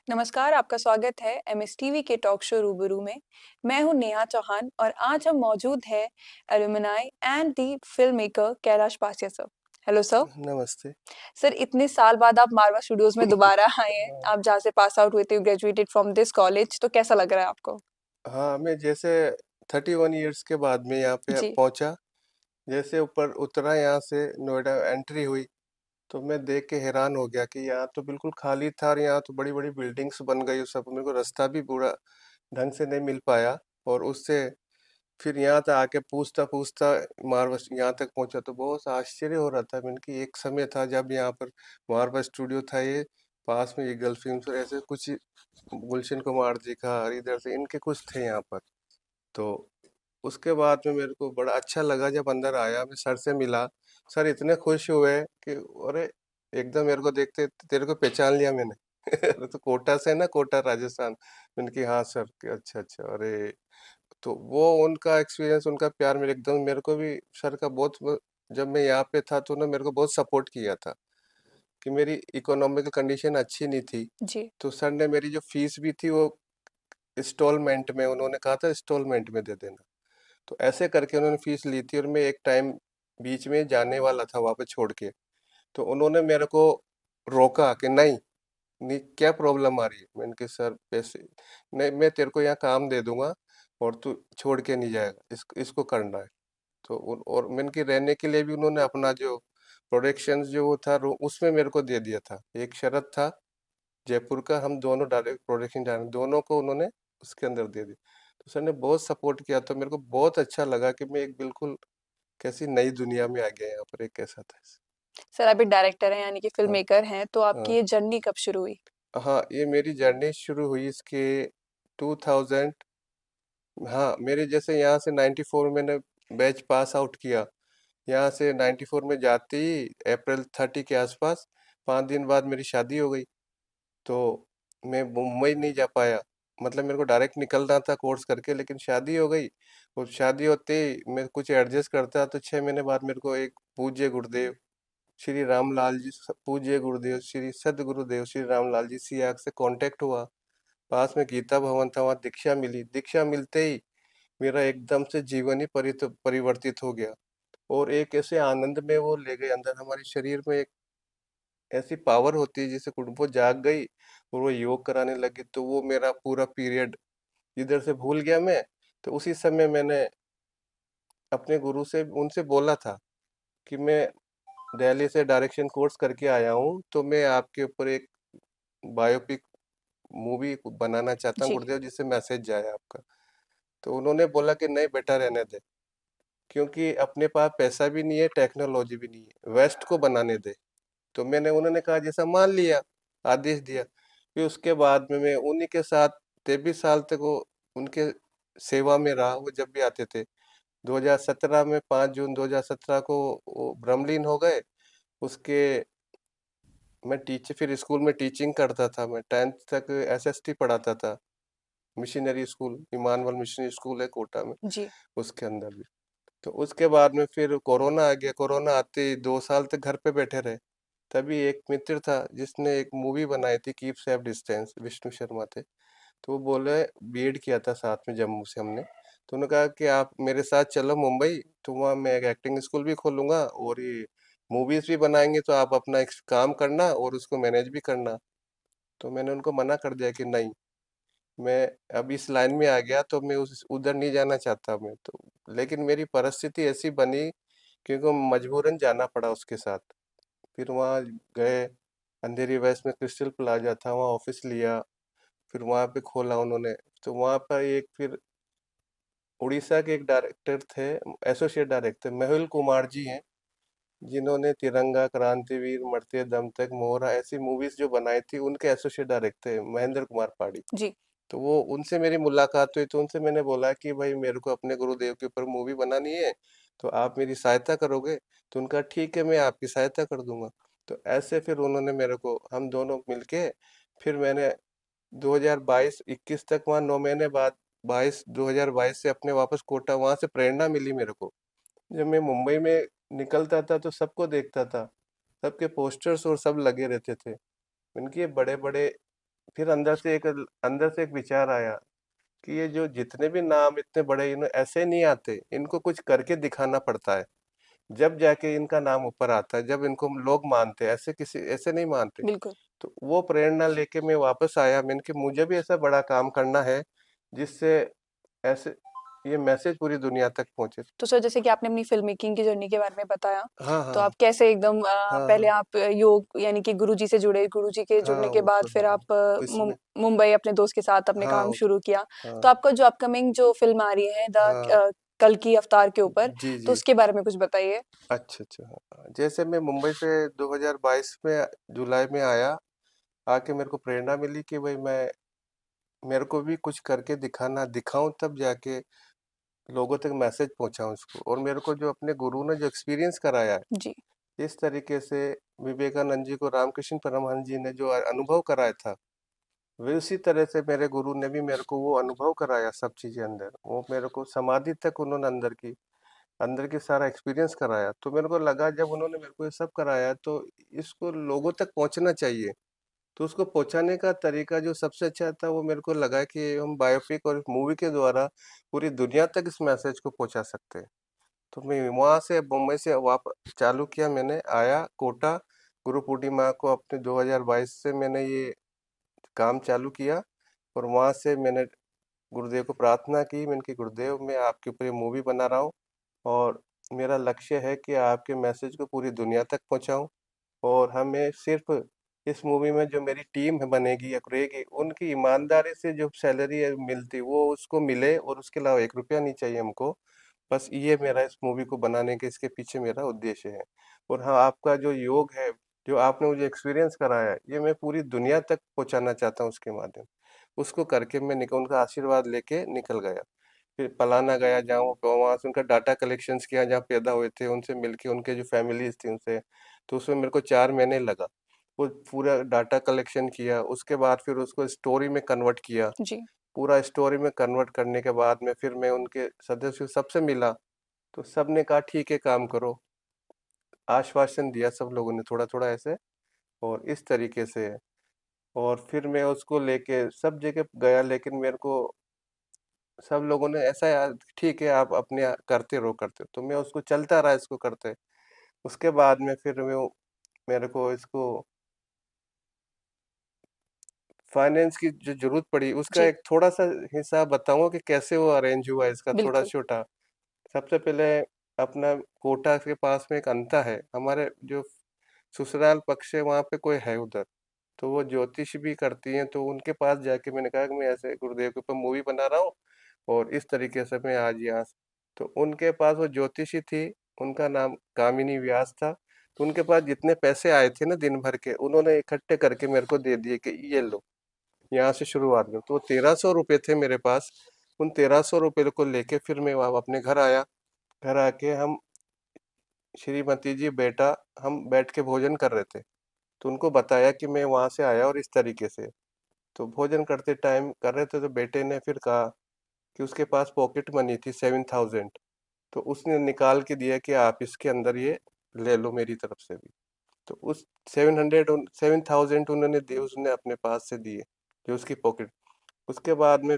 नमस्कार, आपका स्वागत है एमएसटीवी के टॉक शो रूबरू में। मैं हूं नेहा चौहान और आज हम मौजूद हैं alumni and the film maker Kailash Passia sir. Hello sir. नमस्ते। सर इतने साल बाद आप मारवा स्टूडियोज में दोबारा आए हैं। हाँ, आप जहाँ से पास आउट हुए थे, ग्रेजुएटेड फ्रॉम दिस कॉलेज, तो कैसा लग रहा है आपको? हाँ, मैं जैसे 31 इयर्स के बाद में यहाँ पे जी। पहुँचा, जैसे ऊपर उतरा यहाँ से नोएडा एंट्री हुई, तो मैं देख के हैरान हो गया कि यहाँ तो बिल्कुल खाली था और यहाँ तो बड़ी-बड़ी बिल्डिंग्स बन गई। सब मेरे को रास्ता भी पूरा ढंग से नहीं मिल पाया और उससे फिर यहाँ तक आके पूछता-पूछता मारवा यहाँ तक पहुँचा तो बहुत आश्चर्य हो रहा था। मैंने कि एक समय था जब यहाँ पर मारवा स्टूडियो था, ये पास में ईगल फिल्म्स और ऐसे कुछ गुलशन कुमार जी का, हरिधर से इनके कुछ थे यहाँ पर। तो उसके बाद में मेरे को बड़ा अच्छा लगा जब अंदर आया, मैं सर से मिला। सर इतने खुश हुए कि अरे एकदम मेरे को देखते तेरे को पहचान लिया मैंने। अरे तो कोटा से है ना, कोटा राजस्थान। मैंने कि हाँ सर कि अच्छा अच्छा। अरे तो वो उनका एक्सपीरियंस, उनका प्यार मेरे एकदम, मेरे को भी सर का जब मैं यहाँ पे था तो ना मेरे को बहुत सपोर्ट किया था कि मेरी इकोनॉमिकल कंडीशन अच्छी नहीं थी। जी। तो सर ने मेरी जो फीस भी थी वो इंस्टॉलमेंट में, उन्होंने कहा था इंस्टॉलमेंट में दे देना। तो ऐसे करके उन्होंने फीस ली थी और मैं एक टाइम बीच में जाने वाला था वापस छोड़ के। तो उन्होंने मेरे को रोका कि नहीं, नहीं क्या प्रॉब्लम आ रही है। मैंने कहा सर पैसे नहीं, मैं तेरे को यहाँ काम दे दूंगा और तू छोड़ के नहीं जाएगा, इसको करना है। तो और मैंने कि रहने के लिए भी उन्होंने अपना जो प्रोडक्शन जो वो था उसमें मेरे को दे दिया था। एक शरत था जयपुर का, हम दोनों डायरेक्ट प्रोडक्शन डायरेक्टर दोनों को उन्होंने उसके अंदर दे दी। तो सर ने बहुत सपोर्ट किया, तो मेरे को बहुत अच्छा लगा कि मैं एक बिल्कुल कैसी नई दुनिया में आ गया यहाँ पर, एक कैसा था। सर आप एक डायरेक्टर हैं, यानी कि फिल्म हाँ मेकर हैं, तो आपकी हाँ ये जर्नी कब शुरू हुई? हाँ, ये मेरी जर्नी शुरू हुई इसके 2000। हाँ, मेरे जैसे यहाँ से 94 मैंने बैच पास आउट किया। यहाँ से 94 में जाते ही अप्रैल 30 के आसपास 5 दिन बाद मेरी शादी हो गई। तो मैं मुंबई नहीं जा पाया, मतलब मेरे को डायरेक्ट निकलना था कोर्स करके, लेकिन शादी हो गई। और शादी होते ही मैं कुछ एडजस्ट करता तो 6 महीने बाद मेरे को एक पूज्य गुरुदेव श्री रामलाल जी, पूज्य गुरुदेव श्री सदगुरुदेव श्री रामलाल जी सियाग से कांटेक्ट हुआ। पास में गीता भवन था, वहाँ दीक्षा मिली। दीक्षा मिलते ही मेरा एकदम से जीवन ही परिवर्तित हो गया और एक ऐसे आनंद में वो ले गए अंदर। हमारे शरीर में एक ऐसी पावर होती है जिसे वो जाग गई और वो योग कराने लगी। तो वो मेरा पूरा पीरियड इधर से भूल गया मैं। तो उसी समय मैंने अपने गुरु से उनसे बोला था कि मैं दिल्ली से डायरेक्शन कोर्स करके आया हूँ, तो मैं आपके ऊपर एक बायोपिक मूवी बनाना चाहता हूँ जी। गुरुदेव, जिससे मैसेज जाए आपका। तो उन्होंने बोला कि नहीं बेटा रहने दे, क्योंकि अपने पास पैसा भी नहीं है, टेक्नोलॉजी भी नहीं है, वेस्ट को बनाने दे। तो मैंने, उन्होंने कहा जैसा मान लिया, आदेश दिया। फिर उसके बाद में मैं उन्हीं के साथ 23 साल तक वो उनके सेवा में रहा। वो जब भी आते थे, 2017 में 5 जून 2017 को वो ब्रह्मलीन हो गए। उसके मैं टीचर, फिर स्कूल में टीचिंग करता था। मैं 10th तक एसएसटी पढ़ाता था, missionary school, Emmanuel missionary school है कोटा में, जी। उसके अंदर भी। तो उसके बाद में फिर कोरोना आ गया। कोरोना आते ही 2 साल तक घर पे बैठे रहे। तभी एक मित्र था जिसने एक मूवी बनाई थी keep safe distance, Vishnu Sharma थे। तो वो बोले, बीएड किया था साथ में जम्मू से हमने। तो उन्होंने कहा कि आप मेरे साथ चलो मुंबई, तो वहाँ मैं एक एक्टिंग स्कूल भी खोलूंगा और ये मूवीज भी बनाएंगे, तो आप अपना एक काम करना और उसको मैनेज भी करना। तो मैंने उनको मना कर दिया कि नहीं, मैं अब इस लाइन में आ गया तो मैं उस उधर नहीं जाना चाहता मैं तो। लेकिन मेरी परिस्थिति ऐसी बनी क्योंकि मजबूरन जाना पड़ा उसके साथ। फिर वहाँ गए, अंधेरी वेस्ट में क्रिस्टल प्लाजा था, वहाँ ऑफिस लिया। फिर वहाँ पे खोला उन्होंने। तो वहाँ पर एक फिर उड़ीसा के एक डायरेक्टर थे, एसोसिएट डायरेक्टर मेहुल कुमार जी हैं, जिन्होंने तिरंगा, क्रांतिवीर, मरते दम तक, मोहरा ऐसी मूवीज जो बनाई थी, उनके एसोसिएट डायरेक्टर थे महेंद्र कुमार पाड़ी। जी। तो वो उनसे मेरी मुलाकात हुई। तो उनसे मैंने बोला कि भाई मेरे को अपने गुरुदेव के ऊपर मूवी बनानी है, तो आप मेरी सहायता करोगे? तो उनका ठीक है, मैं आपकी सहायता कर दूंगा। तो ऐसे फिर उन्होंने मेरे को, हम दोनों मिलके, फिर मैंने 2022-21 तक, वहाँ 9 महीने बाद 2022 से अपने वापस कोटा, वहां से प्रेरणा मिली मेरे को। जब मैं मुंबई में निकलता था तो सबको देखता था, सबके पोस्टर्स और सब लगे रहते थे। उनके बड़े बड़े फिर अंदर से एक विचार आया कि ये जो जितने भी नाम इतने बड़े इन्हें ऐसे नहीं आते, इनको कुछ करके दिखाना पड़ता है, जब जाके इनका नाम ऊपर आता है, जब इनको लोग मानते हैं, ऐसे नहीं मानते। बिल्कुल। तो वो प्रेरणा लेके मैं वापस आया, मैंने कि मुझे भी ऐसा बड़ा काम करना है जिससे ऐसे ये मैसेज पूरी दुनिया तक पहुंचे। तो सर जैसे कि आपने अपनी फ़िल्म मेकिंग की जर्नी के बारे में बताया, हाँ तो हाँ आप कैसे एकदम हाँ पहले हाँ आप योग यानी कि गुरुजी से जुड़े, गुरुजी के हाँ, जुड़ने के वो बाद तो फिर है आप इसमें। मुंबई अपने दोस्त के साथ अपने हाँ काम शुरू किया। तो हाँ आपका जो अपकमिंग जो फ़िल्म आ रही है हाँ। कल्कि अवतार के ऊपर, जी तो जी। उसके बारे में कुछ बताइए? अच्छा अच्छा, हाँ। जैसे मैं मुंबई से 2022 में जुलाई में आया, आके मेरे को प्रेरणा मिली कि भाई मेरे को भी कुछ करके दिखाऊं, तब जाके लोगों तक मैसेज पहुंचाऊं इसको। और मेरे को जो अपने गुरु ने जो एक्सपीरियंस कराया है, जी, इस तरीके से विवेकानंद जी को रामकृष्ण परमहंस जी ने जो अनुभव कराया था, वे उसी तरह से मेरे गुरु ने भी मेरे को वो अनुभव कराया, सब चीजें अंदर, वो मेरे को समाधि तक उन्होंने अंदर की सारा एक्सपीरियंस कराया। तो मेरे को लगा जब उन्होंने मेरे को ये सब कराया तो इसको लोगों तक पहुंचना चाहिए। तो उसको पहुंचाने का तरीका जो सबसे अच्छा था, वो मेरे को लगा कि हम बायोपिक और मूवी के द्वारा पूरी दुनिया तक इस मैसेज को पहुंचा सकते हैं। तो मैं वहां से मुंबई से वापस चालू किया, मैंने आया कोटा, गुरु पूर्णिमा को अपने 2022 से मैंने ये काम चालू किया। और वहां से मैंने गुरुदेव को प्रार्थना की, मैंने कि गुरुदेव मैं आपके ऊपर ये मूवी बना रहा हूँ, और मेरा लक्ष्य है कि आपके मैसेज को पूरी दुनिया तक पहुंचाऊं। और हमें सिर्फ इस मूवी में जो मेरी टीम है बनेगी या रहेगी, उनकी ईमानदारी से जो सैलरी है मिलती वो उसको मिले, और उसके अलावा 1 रुपया नहीं चाहिए हमको। बस ये मेरा इस मूवी को बनाने के इसके पीछे मेरा उद्देश्य है। और हाँ, आपका जो योग है, जो आपने मुझे एक्सपीरियंस कराया है, ये मैं पूरी दुनिया तक पहुंचाना चाहता हूँ उसके माध्यम। उसको करके मैं निकल उनका आशीर्वाद लेके निकल गया। फिर पलाना गया, जहाँ वहाँ से उनका डाटा कलेक्शंस किया, जहाँ पैदा हुए थे उनसे मिलके, उनके जो फैमिलीज थी उनसे। तो उसमें मेरे को 4 महीने लगा, वो पूरा डाटा कलेक्शन किया। उसके बाद फिर उसको स्टोरी में कन्वर्ट किया। जी, पूरा स्टोरी में कन्वर्ट करने के बाद में फिर मैं उनके सदस्यों सबसे मिला। तो सब ने कहा ठीक है काम करो, आश्वासन दिया सब लोगों ने थोड़ा थोड़ा ऐसे, और इस तरीके से। और फिर मैं उसको लेके सब जगह गया, लेकिन मेरे को सब लोगों ने ऐसा यार ठीक है आप अपने करते रहो करते रहो, तो मैं उसको चलता रहा इसको करते। उसके बाद में फिर मेरे को इसको फाइनेंस की जो जरूरत पड़ी, उसका जी, एक थोड़ा सा हिसाब बताऊंगा कि कैसे वो अरेंज हुआ इसका, थोड़ा बिल्कुल। छोटा। सबसे पहले अपना कोटा के पास में एक अंता है, हमारे जो ससुराल पक्ष है वहाँ पे कोई है उधर, तो वो ज्योतिष भी करती हैं। तो उनके पास जाके मैंने कहा कि मैं ऐसे गुरुदेव के ऊपर मूवी बना रहा हूँ, और इस तरीके से मैं आज यहाँ तो उनके पास वो ज्योतिषी थी, उनका नाम कामिनी व्यास था। तो उनके पास जितने पैसे आए थे ना दिन भर के, उन्होंने इकट्ठे करके मेरे को दे दिए कि ये लो, यहाँ से शुरुआत करो। तो वो 1300 रुपये थे मेरे पास। उन 1300 रुपये को लेके फिर मैं वहाँ अपने घर आया। घर आके हम श्रीमती जी बेटा हम बैठ के भोजन कर रहे थे। तो उनको बताया कि मैं वहाँ से आया और इस तरीके से। तो भोजन करते टाइम कर रहे थे, तो बेटे ने फिर कहा कि उसके पास पॉकेट मनी थी 7,000। तो उसने निकाल के दिया कि आप इसके अंदर ये ले लो मेरी तरफ से भी। तो उस 7,000 उन्होंने दिए, उसने अपने पास से दिए, जो उसकी पॉकेट। उसके बाद में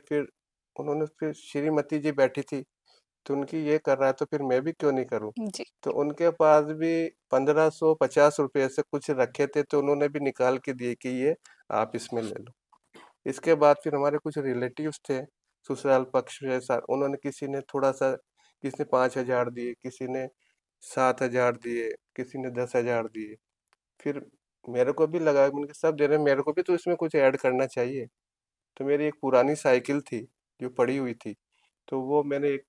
उन्होंने फिर श्रीमती जी बैठी थी, तो उनकी ये कर रहा है तो फिर मैं भी क्यों नहीं करूं। जी, तो उनके पास भी 1550 रुपये ऐसे कुछ रखे थे, तो उन्होंने भी निकाल के दिए कि ये आप इसमें ले लो। इसके बाद फिर हमारे कुछ रिलेटिव्स थे ससुराल पक्ष के साथ, उन्होंने किसी ने थोड़ा सा, किसी ने 5,000 दिए, किसी ने 7,000 दिए, किसी ने 10,000 दिए। फिर मेरे को भी लगा उनके सब दे रहे हैं, मेरे को भी तो इसमें कुछ ऐड करना चाहिए। तो मेरी एक पुरानी साइकिल थी जो पड़ी हुई थी, तो वो मैंने एक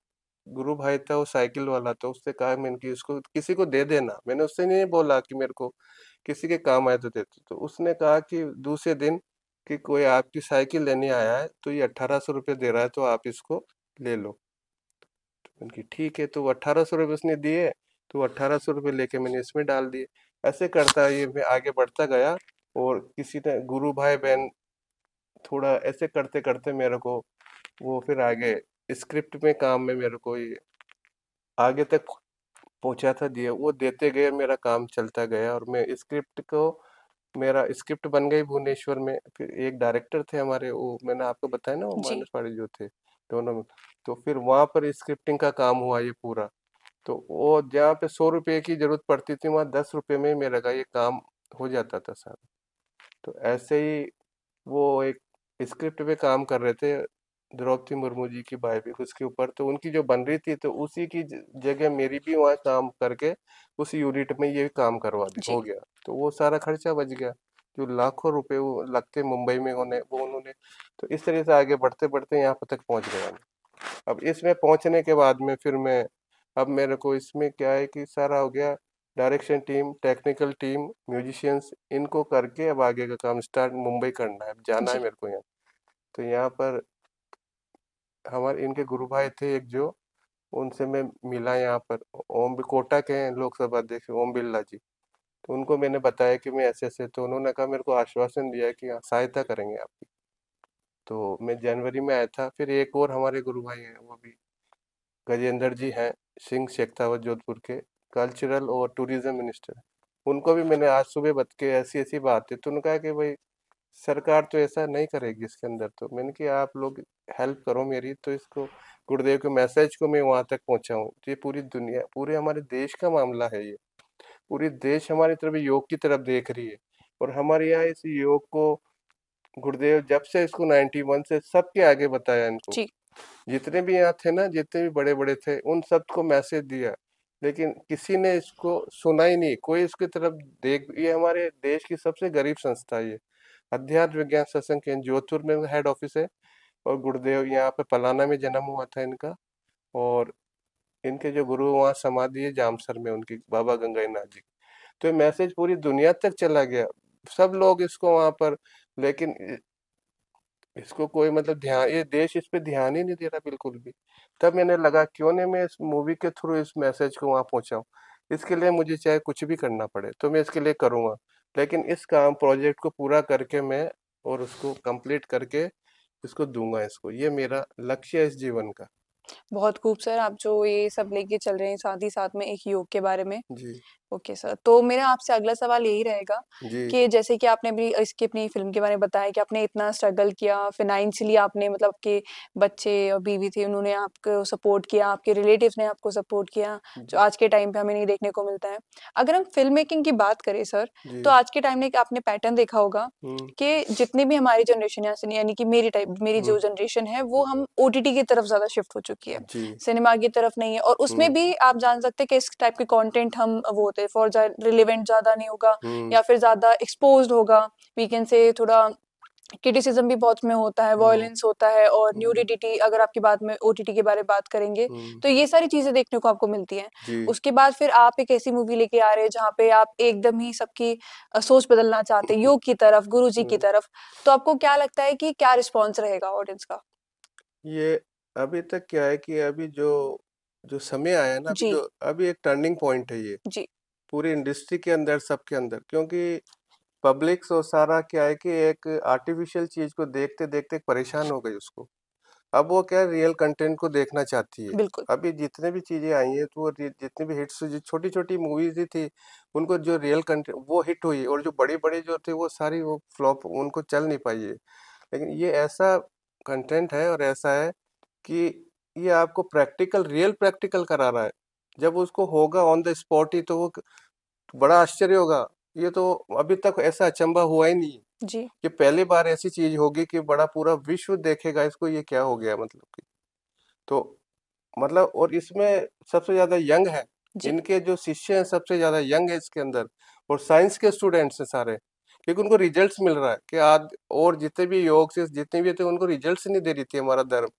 गुरु भाई था वो साइकिल वाला, तो उससे कहा मैंने कि इसको किसी को दे देना। मैंने उससे नहीं बोला कि मेरे को किसी के काम आए तो देते। तो उसने कहा कि दूसरे दिन कि कोई आपकी साइकिल लेने आया है, तो ये 1,800 रुपये दे रहा है, तो आप इसको ले लो। तो मैंने कि ठीक है, तो 1,800 रुपये उसने दिए। तो 1,800 रुपये लेके मैंने इसमें डाल दिए। ऐसे करता ये मैं आगे बढ़ता गया। और किसी ने गुरु भाई बहन थोड़ा ऐसे करते करते मेरे को वो फिर आगे स्क्रिप्ट में काम में मेरे को ये आगे तक पहुंचा था, दिया वो देते गए, मेरा काम चलता गया। और मैं स्क्रिप्ट को मेरा स्क्रिप्ट बन गई भुवनेश्वर में। फिर एक डायरेक्टर थे हमारे, वो मैंने आपको बताया ना, वो जी, मानस पांडे जो थे दोनों में। तो फिर वहां पर स्क्रिप्टिंग का काम हुआ ये पूरा। तो वो जहाँ पे 100 रुपए की जरूरत पड़ती थी, वहाँ 10 रुपए में ही मेरा का ये काम हो जाता था सारा। तो ऐसे ही वो एक स्क्रिप्ट पे काम कर रहे थे, द्रौपदी मुर्मू जी की बायोपिक उसके ऊपर, तो उनकी जो बन रही थी, तो उसी की जगह मेरी भी वहाँ काम करके उस यूनिट में ये काम करवा दी, जी, हो गया। तो वो सारा खर्चा बच गया, जो लाखों रुपए वो लगते मुंबई में होने, वो उन्होंने। तो इस तरह से आगे बढ़ते बढ़ते यहाँ तक पहुंच गया मैं। अब इसमें पहुंचने के बाद में फिर मैं, अब मेरे को इसमें क्या है कि सारा हो गया, direction team, technical team, musicians, इनको करके अब आगे का काम स्टार्ट मुंबई करना है, अब जाना है जी, मेरे को यहाँ। तो यहाँ पर हमारे इनके गुरु भाई थे एक जो, उनसे मैं मिला यहाँ पर, ओम भी कोटा के हैं लोकसभा अध्यक्ष ओम बिरला जी। तो उनको मैंने बताया कि मैं ऐसे ऐसे, तो उन्होंने कहा, मेरे को आश्वासन दिया कि हाँ सहायता करेंगे आपकी। तो मैं जनवरी में आया था। फिर एक और हमारे गुरु भाई हैं, वो भी गजेंद्र जी हैं, सिंह शेखावत जोधपुर के, कल्चरल और टूरिज्म मिनिस्टर। उनको भी मैंने आज सुबह बत के ऐसी ऐसी बात है, तो उन्होंने कहा कि भाई सरकार तो ऐसा नहीं करेगी इसके अंदर। तो मैंने कि आप लोग हेल्प करो मेरी, तो इसको गुरुदेव के मैसेज को मैं वहां तक पहुंचाऊं। ये पूरी दुनिया, पूरे हमारे देश का मामला है ये। पूरी देश हमारी तरफ योग की तरफ देख रही है। और हमारे यहाँ इस योग को गुरुदेव जब से इसको 91 से सबके आगे बताया इनको, जी, जितने भी यहाँ थे ना, जितने भी बड़े बड़े थे, उन सबको मैसेज दिया, लेकिन किसी ने इसको सुना ही नहीं, कोई इसकी तरफ देख। ये हमारे देश की सबसे गरीब संस्था है ये, अध्यात्म विज्ञान सत्संग केंद्र जोधपुर में हेड ऑफिस है। और गुरुदेव यहाँ पे पलाना में जन्म हुआ था इनका। और इनके जो गुरु वहाँ समाधि है जामसर में उनकी, बाबा गंगाईनाथ जी। तो ये मैसेज पूरी दुनिया तक चला गया, सब लोग इसको वहां पर। लेकिन इसको कोई मतलब ध्यान, ये देश इस पे ध्यान ही नहीं दे रहा बिल्कुल भी। तब मैंने लगा क्यों नहीं मैं इस मूवी के थ्रू इस मैसेज को वहां पहुंचाऊं। इसके लिए मुझे चाहे कुछ भी करना पड़े तो मैं इसके लिए करूंगा। लेकिन इस काम प्रोजेक्ट को पूरा करके मैं, और उसको कंप्लीट करके इसको दूंगा इसको, ये मेरा लक्ष्य है इस जीवन का। बहुत खूब सर, आप जो ये सब लेके चल रहे हैं साथ ही साथ में एक योग के बारे में। जी। ओके सर, तो मेरा आपसे अगला सवाल यही रहेगा जी। कि जैसे कि आपने अभी इसकी अपनी फ़िल्म के बारे में बताया कि आपने इतना स्ट्रगल किया, फ़ाइनेंशियली आपने मतलब आपके बच्चे और बीवी थे, उन्होंने आपको सपोर्ट किया, आपके रिलेटिव्स ने आपको सपोर्ट किया, जो जी। आज के टाइम पे हमें नहीं देखने को मिलता है। अगर हम फ़िल्म मेकिंग की बात करें सर, तो जी। आज के टाइम में एक आपने पैटर्न देखा होगा हम्म। कि जितनी भी हमारी जनरेशन यानी कि मेरी हम्म। जो जनरेशन है, वो हम ओटीटी की तरफ ज़्यादा शिफ्ट हो चुकी है। जी। सिनेमा की तरफ नहीं है और उसमें हम्म। भी आप जान सकते हैं कि इस टाइप के कंटेंट हम वो होते हैं फॉर रिलेवेंट ज़्यादा नहीं होगा हम्म। या फिर ज़्यादा एक्सपोज्ड होगा। वी कैन से थोड़ा क्रिटिसिज्म भी बहुत में होता है, हम्म। वॉयलेंस होता है और हम्म। न्यूडिटी अगर आपकी बात में ओटीटी के बारे में बात करेंगे, हम्म। तो ये सारी चीज़ें देखने को आपको मिलती हैं। जी। उसके बाद फिर आप एक ऐसी मूवी लेके आ रहे हैं जहाँ पे आप एकदम ही सबकी सोच बदलना चाहते हैं, योग की तरफ, गुरुजी की हम्म। तरफ। तो आपको क्या लगता है कि क्या रिस्पॉन्स रहेगा ऑडियंस का? ये अभी तक क्या है कि अभी जो जो समय आया है ना, अभी जी, जो अभी एक टर्निंग पॉइंट है ये जी, पूरी इंडस्ट्री के अंदर, सबके अंदर। क्योंकि पब्लिक सो सारा क्या है कि एक आर्टिफिशियल चीज को देखते देखते परेशान हो गई उसको। अब वो क्या रियल कंटेंट को देखना चाहती है। बिल्कुल, अभी जितने भी चीजें आई हैं, तो वो जितनी भी हिट्स, जो छोटी छोटी मूवीज ही थी, उनको जो रियल कंटेंट वो हिट हुई, और जो बड़ी बड़ी जो थे वो सारी वो फ्लॉप, उनको चल नहीं पाई है। लेकिन ये ऐसा कंटेंट है और ऐसा है कि ये आपको प्रैक्टिकल, रियल प्रैक्टिकल करा रहा है। जब उसको होगा ऑन द स्पॉट ही, तो वो बड़ा आश्चर्य होगा। ये तो अभी तक ऐसा अचंभा हुआ ही नहीं। जी, ये पहली बार ऐसी चीज होगी कि बड़ा पूरा विश्व देखेगा इसको, ये क्या हो गया मतलब कि। तो मतलब, और इसमें सबसे ज्यादा यंग है, जी, इनके जो शिष्य हैं सबसे ज्यादा यंग है इसके अंदर। और साइंस के स्टूडेंट्स हैं सारे, क्योंकि उनको रिजल्ट्स मिल रहा है कि आज, और जितने भी योग से जितने भी थे, उनको रिजल्ट्स नहीं दे रही थी हमारा धर्म,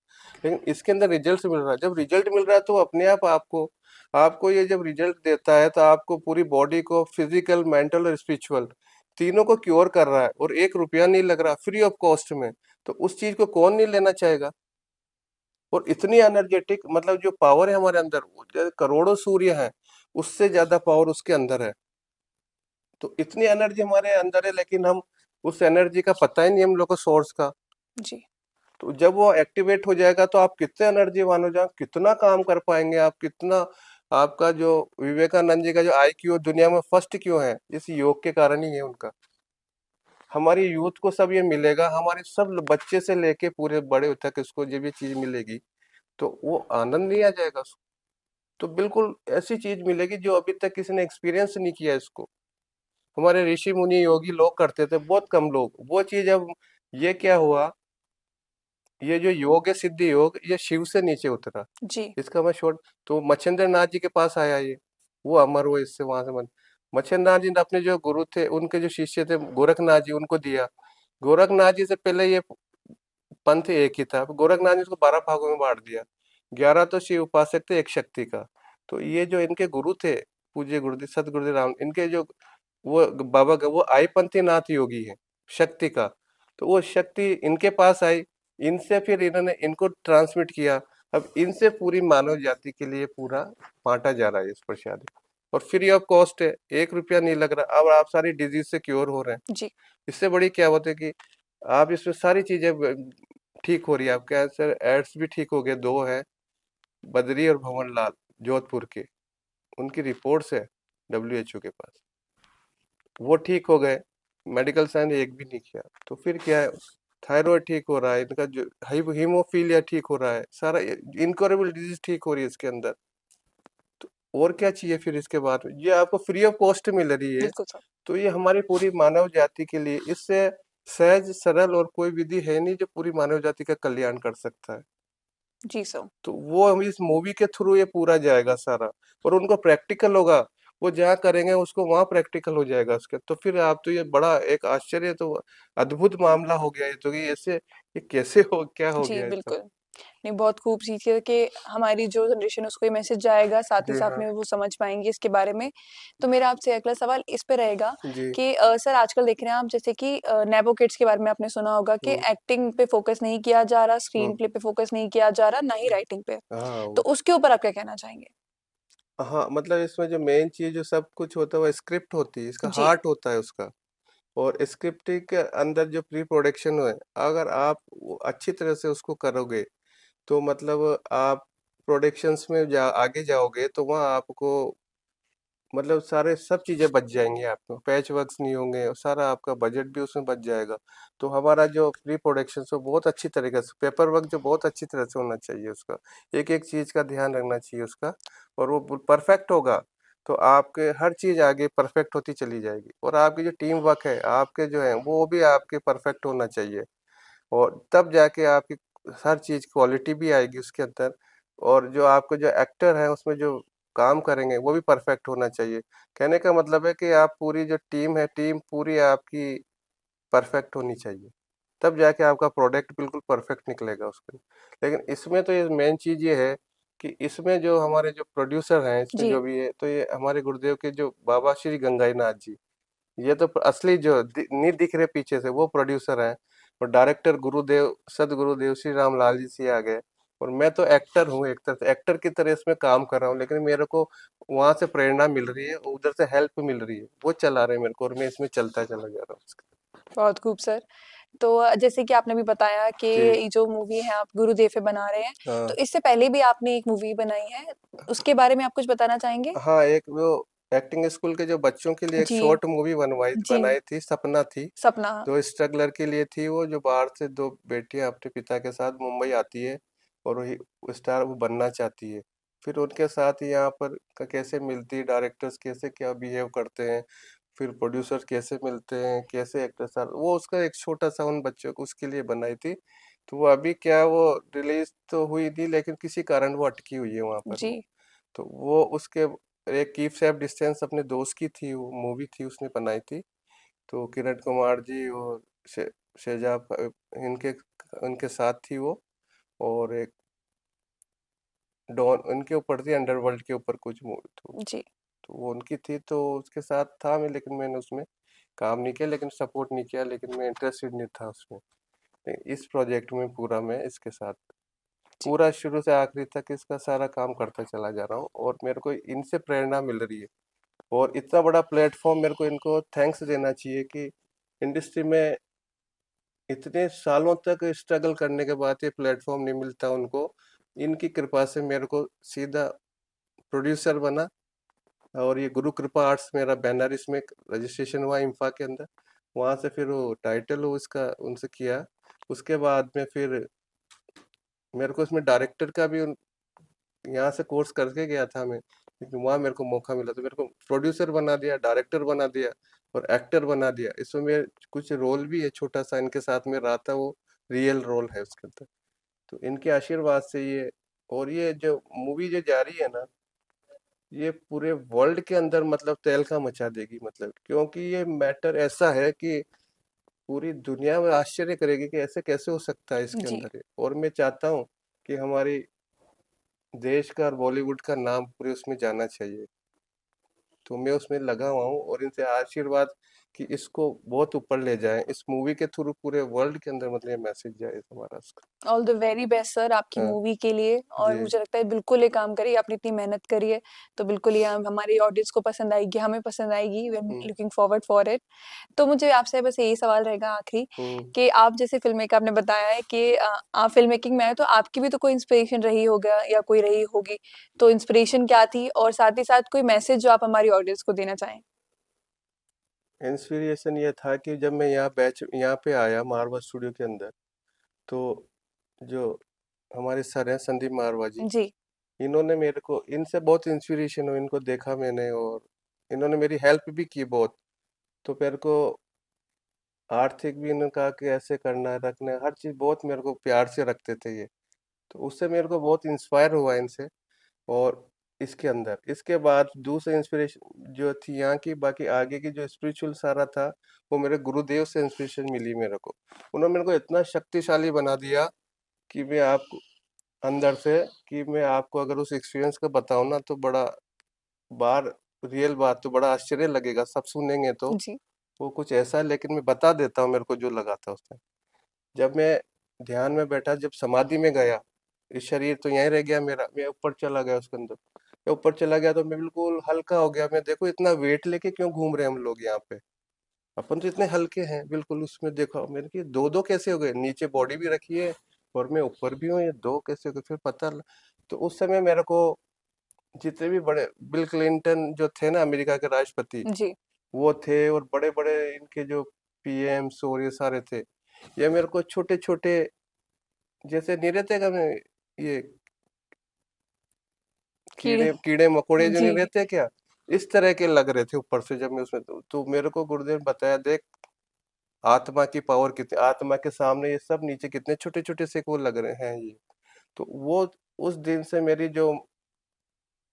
लेकिन इसके अंदर रिजल्ट्स मिल रहा है। जब रिजल्ट मिल रहा है, तो अपने आप आपको, आपको ये जब रिजल्ट देता है, तो आपको पूरी बॉडी को, फिजिकल, मेंटल और स्पिरिचुअल, तीनों को क्योर कर रहा है, और 1 रुपया नहीं लग रहा, फ्री ऑफ कॉस्ट में। तो उस चीज को कौन नहीं लेना चाहेगा। और इतनी एनर्जेटिक, मतलब जो पावर है हमारे अंदर, वो करोड़ों सूर्य हैं, उससे ज्यादा पावर उसके अंदर है। तो इतनी एनर्जी हमारे अंदर है, लेकिन हम उस एनर्जी का पता ही नहीं हम लोग को, सोर्स का। जी। तो जब वो एक्टिवेट हो जाएगा, तो आप कितने एनर्जीवान हो जाए, कितना काम कर पाएंगे आप, कितना आपका जो विवेकानंद जी का जो IQ दुनिया में फर्स्ट क्यों है, इस योग के कारण ही है उनका। हमारी यूथ को सब ये मिलेगा, हमारे सब बच्चे से लेके पूरे बड़े तक इसको जब ये चीज मिलेगी तो वो आनंद नहीं आ जाएगा उसको। तो बिल्कुल ऐसी चीज मिलेगी जो अभी तक किसी ने एक्सपीरियंस नहीं किया इसको। हमारे ऋषि मुनि योगी लोग करते थे, बहुत कम लोग वो चीज। अब ये क्या हुआ, ये जो योग है सिद्धि योग, ये शिव से नीचे उतरा। जी, इसका मैं शॉर्ट, तो मच्छिंद्र नाथ जी के पास आया ये, वो अमर हुए इससे, वहां से मन। मच्छिंद्र नाथ जी ने अपने जो गुरु थे, उनके जो शिष्य थे गोरखनाथ जी, उनको दिया। गोरखनाथ जी से पहले ये पंथ एक ही था, गोरखनाथ ने उसको 12 भागों में बांट दिया। 11 तो शिव उपासक थे, एक शक्ति का। तो ये जो इनके गुरु थे, पूज्य गुरुदेव सतगुरुदेव राम, इनके जो वो बाबा का वो आईपंथी नाथ योगी है, शक्ति का। तो वो शक्ति इनके पास आई, इनसे फिर इन्होंने इनको ट्रांसमिट किया। अब इनसे पूरी मानव जाति के लिए पूरा बांटा जा रहा है इस प्रसाद। और फ्री ऑफ कॉस्ट है, 1 रुपया नहीं लग रहा। अब आप सारी डिजीज से क्योर हो रहे हैं। जी, इससे बड़ी क्या होता है कि आप इसमें सारी चीजें ठीक हो रही है। आप कैंसर एड्स भी ठीक हो गए, दो है, बद्री और भंवर लाल, जोधपुर के, उनकी रिपोर्ट्स है WHO के पास, वो ठीक हो गए। मेडिकल साइंस एक भी नहीं किया। तो फिर क्या है, थायराइड ठीक हो रहा है इनका, जो हीमोफीलिया ठीक हो रहा है, सारा इनक्योरेबल डिजीज ठीक हो रही है इसके अंदर। तो और क्या चाहिए फिर इसके बाद में? ये आपको फ्री ऑफ कॉस्ट मिल रही है। बिल्कुल सर। तो ये हमारी पूरी मानव जाति के लिए, इससे सहज सरल और कोई विधि है नहीं जो पूरी मानव जाति का कल्याण कर सकता है। जी सर। तो वो हम इस मूवी के थ्रू ये पूरा जाएगा सारा, और उनको प्रैक्टिकल होगा। वो जहाँ करेंगे उसको वहां प्रैक्टिकल हो जाएगा उसके। तो फिर आप तो ये बड़ा एक आश्चर्य, तो अद्भुत मामला हो गया ये तो, कि ऐसे ये कैसे हो, क्या हो जी, गया ये सब। बिल्कुल। नहीं, बहुत खूब चीज़ है कि हमारी जो जनरेशन है उसको ये मैसेज जाएगा, साथ ही जी साथ हाँ। में वो समझ पाएँगे इसके बारे में। तो मेरा आपसे अगला सवाल इस पे रहेगा जी। कि सर आजकल देख रहे हैं आप जैसे कि नेपो किड्स के बारे में आपने सुना होगा कि हम्म। एक्टिंग पे फ़ोकस नहीं किया जा रहा, हम्म। स्क्रीन प्ले पे फ़ोकस नहीं किया जा रहा, ना ही राइटिंग पे। हाँ तो वो, उसके ऊपर आप क्या कहना चाहेंगे? हाँ मतलब इसमें जो मेन चीज जो सब कुछ होता है वो स्क्रिप्ट होती है, इसका जी, हार्ट होता है उसका। और स्क्रिप्ट के अंदर जो प्री प्रोडक्शन है, अगर आप वो अच्छी तरह से उसको करोगे तो मतलब आप प्रोडक्शंस में आगे जाओगे तो वहाँ आपको मतलब सारे सब चीजें बच जाएंगी, आपको पैच वर्क्स नहीं होंगे, और सारा आपका बजट भी उसमें बच जाएगा। तो हमारा जो प्री प्रोडक्शन है बहुत अच्छी तरीके से, पेपर वर्क जो बहुत अच्छी तरह से होना चाहिए उसका, एक एक चीज का ध्यान रखना चाहिए उसका। और वो परफेक्ट होगा तो आपके हर चीज आगे परफेक्ट होती चली जाएगी। और आपकी जो टीम वर्क है आपके जो है वो भी आपके परफेक्ट होना चाहिए। और तब जाके आपकी हर चीज क्वालिटी भी आएगी उसके अंदर। और जो आपके जो एक्टर है उसमें जो काम करेंगे वो भी परफेक्ट होना चाहिए। कहने का मतलब है कि आप पूरी जो टीम है, टीम पूरी आपकी परफेक्ट होनी चाहिए, तब जाके आपका प्रोडक्ट बिल्कुल परफेक्ट निकलेगा उसके। लेकिन इसमें तो ये मेन चीज ये है कि इसमें जो हमारे जो प्रोड्यूसर हैं इसमें जी, जो भी है, तो ये हमारे गुरुदेव के जो बाबा श्री गंगाई नाथ जी, ये तो असली जो नहीं दिख रहे पीछे से, वो प्रोड्यूसर हैं। और डायरेक्टर गुरुदेव सदगुरुदेव श्री राम लाल जी से आ गए। और मैं तो एक्टर हूँ, एक तरह से एक्टर की तरह इसमें काम कर रहा हूँ, लेकिन मेरे को वहां से प्रेरणा मिल रही है, उधर से हेल्प मिल रही है, वो चला रहे हैं मेरे को, और मैं इसमें चलता चला जा रहा हूँ। बहुत खूब सर। तो जैसे कि आपने भी बताया कि जी ये जो मूवी है आप गुरुदेव पे बना रहे हैं, तो हाँ। इससे पहले भी आपने एक मूवी बनाई है, उसके बारे में आप कुछ बताना चाहेंगे? हाँ, एक वो एक्टिंग स्कूल के जो बच्चों के लिए एक जी, शॉर्ट मूवी बनवाई जी, बनाई थी, सपना थी। सपना। दो स्ट्रगलर के लिए थी वो, जो बाहर से दो बेटियां अपने पिता के साथ मुंबई आती है, और वही स्टार वो बनना चाहती है। फिर उनके साथ ही यहाँ पर कैसे मिलती है, डायरेक्टर्स कैसे क्या बिहेव करते हैं, फिर प्रोड्यूसर कैसे मिलते हैं, कैसे एक्टर साथ, वो उसका एक छोटा सा उन बच्चों को उसके लिए बनाई थी। तो वो अभी क्या वो रिलीज तो हुई थी, लेकिन किसी कारण वो अटकी हुई है वहां पर जी, वो। तो वो उसके एक कीप सेफ डिस्टेंस अपने दोस्त की थी, वो मूवी थी उसने बनाई थी। तो किरण कुमार जी और शेजाब इनके उनके साथ थी वो। और एक डॉन उनके ऊपर थी, अंडरवर्ल्ड के ऊपर कुछ मूवी जी, तो वो उनकी थी, तो उसके साथ था मैं, लेकिन मैंने उसमें काम नहीं किया, लेकिन सपोर्ट नहीं किया, लेकिन मैं इंटरेस्टेड नहीं था उसमें। लेकिन इस प्रोजेक्ट में पूरा मैं इसके साथ जी, पूरा शुरू से आखिरी तक इसका सारा काम करता चला जा रहा हूँ, और मेरे को इनसे प्रेरणा मिल रही है। और इतना बड़ा प्लेटफॉर्म, मेरे को इनको थैंक्स देना चाहिए कि इंडस्ट्री में इतने सालों तक स्ट्रगल करने के बाद ये प्लेटफॉर्म नहीं मिलता उनको। इनकी कृपा से मेरे को सीधा प्रोड्यूसर बना, और ये गुरु कृपा आर्ट्स मेरा बैनर, इसमें रजिस्ट्रेशन हुआ इंफा के अंदर। वहाँ से फिर वो टाइटल उसका उनसे किया। उसके बाद में फिर मेरे को इसमें डायरेक्टर का भी यहाँ से कोर्स करके गया था मैं, क्योंकि वहाँ मेरे को मौका मिला, तो मेरे को प्रोड्यूसर बना दिया, डायरेक्टर बना दिया और एक्टर बना दिया। इसमें मेरे कुछ रोल भी है छोटा सा, इनके साथ में रहा था, वो रियल रोल है उसके अंदर। तो इनके आशीर्वाद से ये, और ये जो मूवी जो जा रही है ना, ये पूरे वर्ल्ड के अंदर मतलब तहलका मचा देगी, मतलब क्योंकि ये मैटर ऐसा है कि पूरी दुनिया में आश्चर्य करेगी कि ऐसे कैसे हो सकता है इसके जी। अंदर ये। और मैं चाहता हूँ कि हमारी देश का और बॉलीवुड का नाम पूरे उसमें जाना चाहिए। तो मैं उसमें लगा हुआ हूँ और इनसे आशीर्वाद कि इसको बहुत ऊपर ले जाएं, इस मूवी के थ्रू पूरे वर्ल्ड के अंदर मतलब ये मैसेज जाए हमारा इसका। All the very best sir आपकी हाँ मूवी के लिए, और जी। मुझे लगता है बिल्कुल ये काम करिए, आपने इतनी मेहनत करी है तो बिल्कुल ये हमारी ऑडियंस को पसंद आएगी, हमें पसंद आएगी, we are hmm. Looking forward for it. तो मुझे आपसे बस यही सवाल रहेगा आखिरी, हम्म। कि आप जैसे फिल्म मेकर, आपने बताया है कि आप फिल्म मेकिंग में आए, तो आपकी भी तो कोई इंस्पिरेशन रही होगा या कोई रही होगी, तो इंस्पिरेशन क्या थी, और साथ ही साथ कोई मैसेज जो आप हमारी ऑडियंस को देना चाहें? इंस्पिरेशन ये था कि जब मैं यहाँ पे आया मारवा स्टूडियो के अंदर, तो जो हमारे सर हैं संदीप मारवा जी, जी। इन्होंने मेरे को, इनसे बहुत इंस्पिरेशन हुई, इनको देखा मैंने और इन्होंने मेरी हेल्प भी की बहुत। तो मेरे को आर्थिक भी इन्होंने कहा कि ऐसे करना है, रखना है, हर चीज़ बहुत मेरे को प्यार से रखते थे ये। तो उससे मेरे को बहुत इंस्पायर हुआ इनसे। और इसके अंदर इसके बाद दूसरा इंस्पिरेशन जो थी यहाँ की, बाकी आगे की जो स्पिरिचुअल सारा था, वो मेरे गुरुदेव से इंस्पिरेशन मिली मेरे को। उन्होंने मेरे को इतना शक्तिशाली बना दिया कि मैं आपको अंदर से, कि मैं आपको अगर उस एक्सपीरियंस का बताऊं ना, तो बड़ा बार रियल बात, तो बड़ा आश्चर्य लगेगा सब सुनेंगे तो। जी। वो कुछ ऐसा है, लेकिन मैं बता देता हूँ मेरे को जो लगा था उस टाइम। जब मैं ध्यान में बैठा, जब समाधि में गया, इस शरीर तो यहीं रह गया मेरा, मैं ऊपर चला गया उसके अंदर। मैं ऊपर चला गया तो मैं बिल्कुल हल्का हो गया। मैं देखो इतना वेट लेके क्यों घूम रहे हैं हम लोग यहाँ पे, अपन तो इतने हल्के हैं बिल्कुल। उसमें देखो मेरे की दो दो कैसे हो गए, नीचे बॉडी भी रखी है और मैं ऊपर भी हूँ, ये दो कैसे हो गए, फिर तो उस समय मेरे को जितने भी बड़े, बिल क्लिंटन जो थे ना अमेरिका के राष्ट्रपति, जी। वो थे, और बड़े बड़े इनके जो पीएम्स और ये सारे थे, ये मेरे को छोटे छोटे, जैसे नहीं रहते क्या में, ये कीड़े। कीड़े कीड़े मकोड़े जो नहीं जी। रहते क्या, इस तरह के लग रहे थे ऊपर से जब मैं उसमें। तो मेरे को गुरुदेव ने बताया, देख आत्मा की पावर कितनी, आत्मा के सामने ये सब नीचे कितने छोटे छोटे से को लग रहे हैं ये। तो वो उस दिन से मेरी जो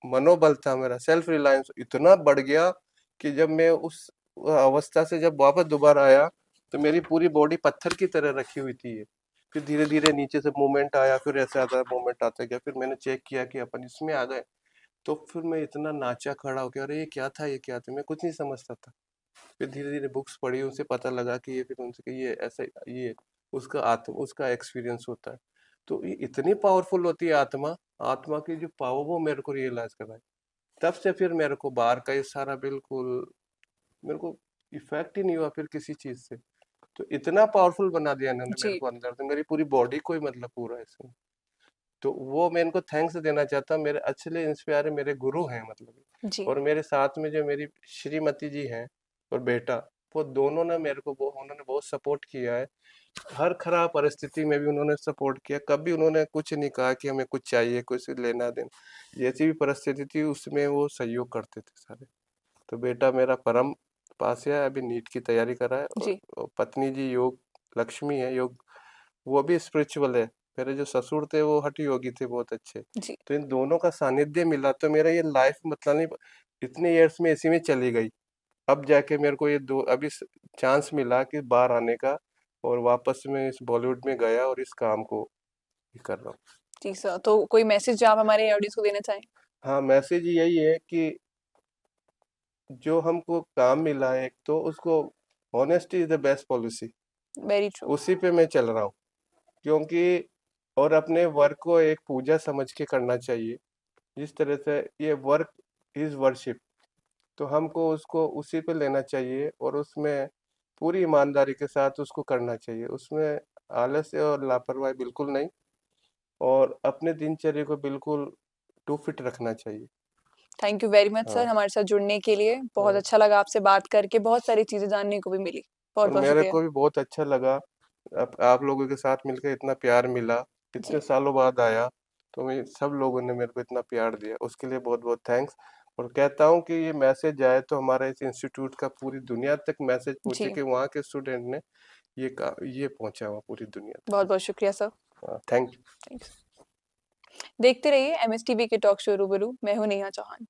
मनोबल था, मेरा सेल्फ रिलायंस इतना बढ़ गया कि जब मैं उस अवस्था से जब वापस दोबारा आया, तो मेरी पूरी बॉडी पत्थर की तरह रखी हुई थी ये। फिर धीरे धीरे नीचे से मूवमेंट आया, फिर ऐसा आता मूवमेंट आता गया, फिर मैंने चेक किया कि अपन इसमें आ गए। तो फिर मैं इतना नाचा खड़ा हो गया, अरे ये क्या था, ये क्या था, मैं कुछ नहीं समझता था। फिर धीरे धीरे बुक्स पढ़ी, उनसे पता लगा कि ये, फिर उनसे कि ये ऐसा, ये उसका एक्सपीरियंस होता है। तो ये इतनी पावरफुल होती है आत्मा, आत्मा की जो पावर, वो मेरे को रियलाइज करवाई। तब से फिर मेरे को बाहर का ये सारा बिल्कुल, मेरे को इफेक्ट ही नहीं हुआ फिर किसी चीज से। तो इतना पावरफुल बना दिया इन्होंने मेरे जी। को अंदर से, मेरी पूरी बॉडी को ही मतलब पूरा इसमें। तो वो मैं इनको थैंक्स देना चाहता हूँ, मेरे अच्छे इंस्पायर मेरे गुरु हैं मतलब। जी। और मेरे साथ में जो मेरी श्रीमती जी हैं और बेटा, वो दोनों ने मेरे को उन्होंने बहुत सपोर्ट किया है। हर खराब परिस्थिति में भी उन्होंने सपोर्ट किया, कभी उन्होंने कुछ नहीं कहा कि हमें कुछ चाहिए, कुछ लेना देना, जैसी भी परिस्थिति थी उसमें वो सहयोग करते थे सारे। तो बेटा मेरा परम पास है, अभी नीट की तैयारी कर रहा है, जी। और पत्नी जी योग लक्ष्मी है, योग, वो भी स्पिरिचुअल है। मेरे जो ससुर थे वो हठ योगी थे बहुत अच्छे। जी। तो इन दोनों का सानिध्य मिला, तो मेरा ये लाइफ मतलब नहीं, इतने इयर्स में इसी में चली गई। अब जाके मेरे को ये दो अभी चांस मिला कि बाहर आने का, और वापस में इस बॉलीवुड में गया और इस काम को ही कर रहा हूँ। जी सर, तो कोई मैसेज जो आप हमारे ऑडियंस को देना चाहें? हाँ, मैसेज यही है कि जो हमको काम मिला है, एक तो उसको, honesty is the best policy, very true. उसी पे मैं चल रहा हूँ। क्योंकि और अपने वर्क को एक पूजा समझ के करना चाहिए। जिस तरह से ये वर्क इज वर्शिप, तो हमको उसको उसी पे लेना चाहिए, और उसमें पूरी ईमानदारी के साथ उसको करना चाहिए। उसमें आलस्य और लापरवाही बिल्कुल नहीं, और अपने दिनचर्या को बिल्कुल टू फिट रखना चाहिए। Thank you very much sir हाँ। हमारे साथ जुड़ने के लिए, बहुत हाँ। अच्छा लगा आपसे बात करके, बहुत सारी चीजें जानने को भी मिली। और बहुत-बहुत मेरे शुक्रिया। को भी बहुत अच्छा लगा, आप लोगों के साथ मिलकर इतना प्यार मिला, जी, इतने सालों बाद आया, तो मैं सब लोगों ने मेरे को इतना प्यार दिया, उसके लिए बहुत-बहुत थैंक्स। और कहता हूँ कि ये मैसेज जाए तो हमारा इस इंस्टीट्यूट का पूरी दुनिया तक मैसेज पहुँचे जी, कि वहाँ के स्टूडेंट ने ये पहुँचा हुआ पूरी दुनिया तक। बहुत-बहुत शुक्रिया सर। Thank you. थैंक्स। देखते रहिए एमएस टीवी के टॉक शो रूबरू। मैं हूँ नेहा चौहान।